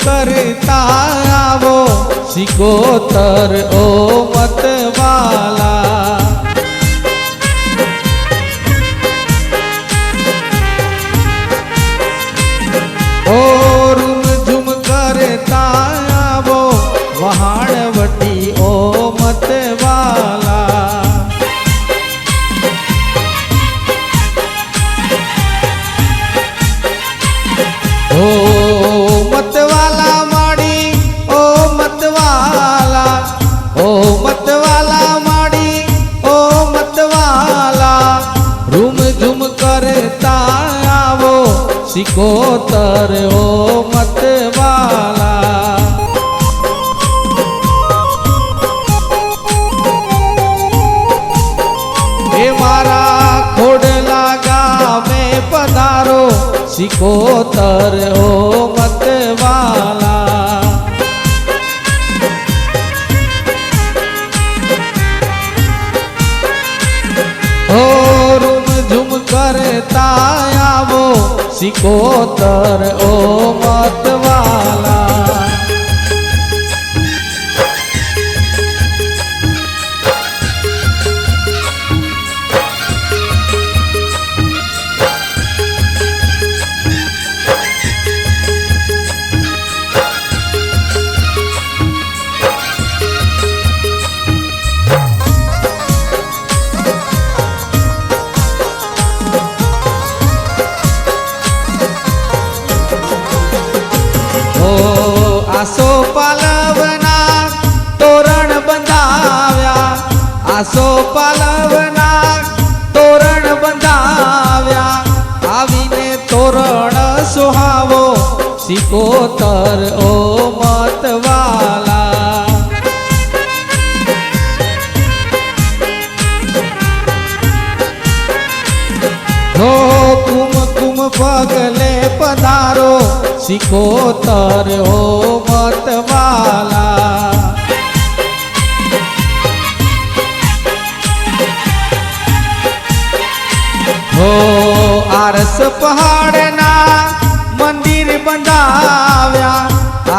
करता आवो सिकोतर ओ मतवाला। ओ रूम झुम करता आवो वहाणवटी ओ मतवाला। ओ मतवाला माड़ी ओ मतवाला, ओ मतवाला माड़ी ओ मतवाला। रूम झुम करता आवो सिकोतर ओ मतवाला। हे मारा खोडला गामे पधारो सिकोतर ओ मतवाला। ओ रूम झुम करता आवो सिकोतर ओ मतवाला। आसो पालवना तोरण बंधाव्या, आसो पालवना तोरण बंधाव्या। आवीने तोरण सुहावो सिकोतर ओ मतवाला। हो कुमकुम पगले पधारो सिकोतर ओ मतवाला। हो आरस पहाड़ना मंदिर बंधाव्या,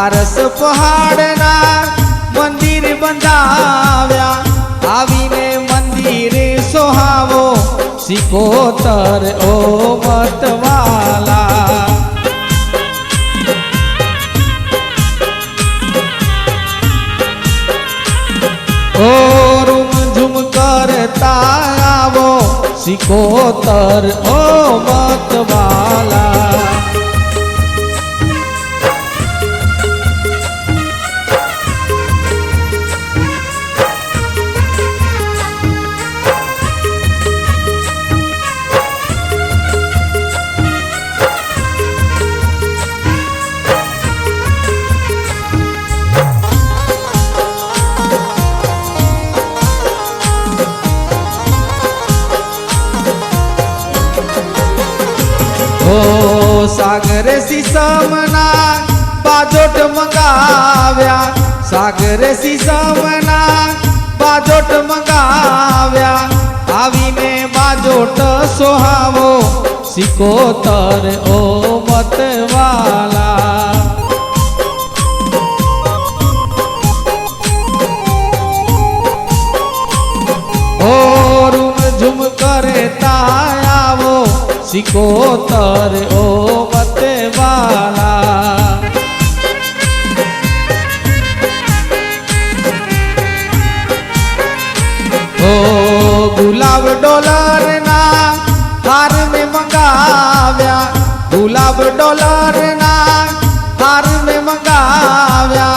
आरस पहाड़ना मंदिर बंधाव्या। आवीने मंदिर सोहावो सिकोतर ओ मतवाला। ओ रूम झुम करता आवो सिकोतर ओ मतवाला। ओ सागर सीसमना बाजोट मंगाव्या, सागर सीसमना बाजोट मंगाव्या। आवीने बाजोट सोहावो सिकोतर ओ मतवाला। ओ रूम झुम करता आवो सिकोतर ओ मतवाला। ओ गुलाब डॉलर ना हार में मंगाव्या, गुलाब डॉलर ना हार में मंगाव्या।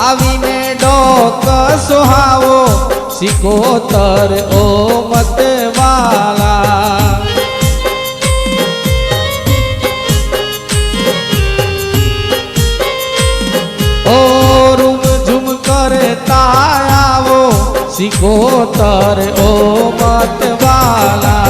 आवीने डोक सुहावो सिकोतर ओ मतवाला। ओ रूम झुम करता आवो सिकोतर ओ मतवाला।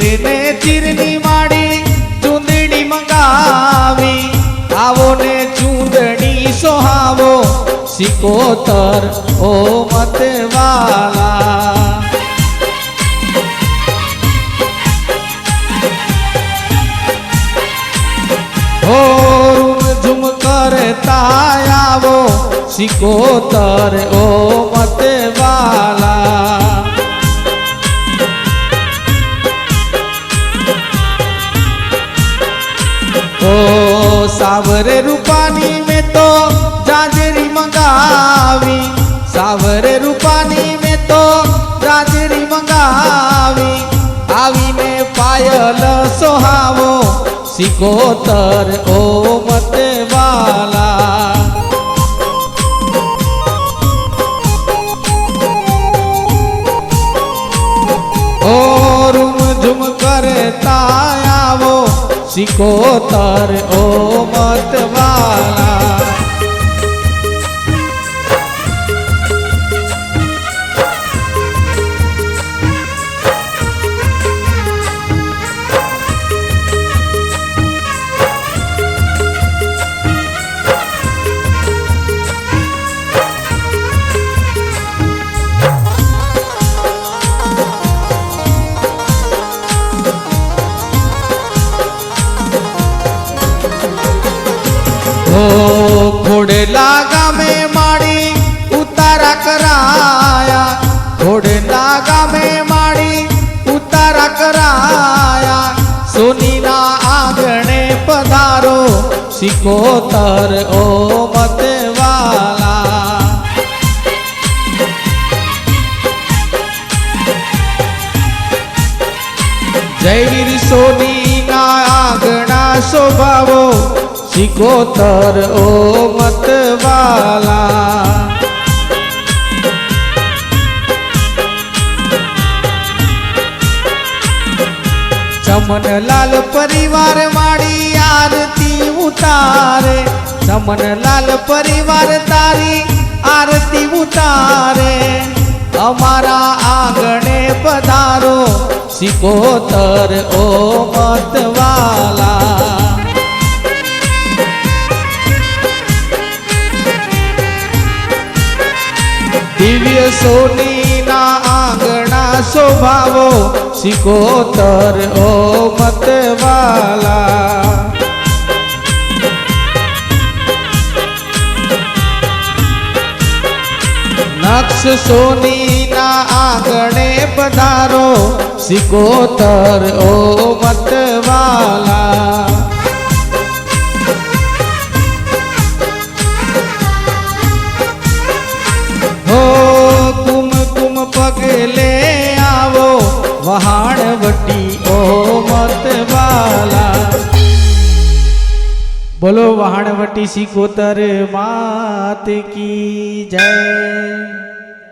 પીરને ચીરની માડી ચૂંદડી મંગાવી આવો ને ચૂંદડી સોહાવો સિકોતર ઓ મતવાલા ઓ રૂમ ઝુમ કરતા આવો સિકોતર ઓ મતવાલા ओ सावरे रूपानी में तो जाजरी मंगावी सावरे रूपानी में तो जाजरी मंगावी आवी ने पायल सोहावो सिकोतर ओ मतवाला ओ रूम झुम करता आवो सिकोतर ओ मतवाला घोड़ेला गामे माड़ी उतारा कराया घोड़ेला गामे माड़ी उतारा कराया सोनी ना आंगणे पधारो सिकोतर ओ मतवाला जयवीर सोनी ना आंगणा शोभावो सिकोतर ओ मतवाला चमन लाल परिवार माड़ी आरती उतारे चमन लाल परिवार तारी आरती उतारे अमारा आंगणे पधारो सिकोतर ओ मतवाला दिव्य सोनी ना आंगणा शोभावो सिकोतर ओ मतवाला नक्ष सोनी ना आंगणे पधारो सिकोतर ओ मतवाला पगले आवो वहाणवटी ओ मतवाला बोलो वहाणवटी सिकोतर मात की जय।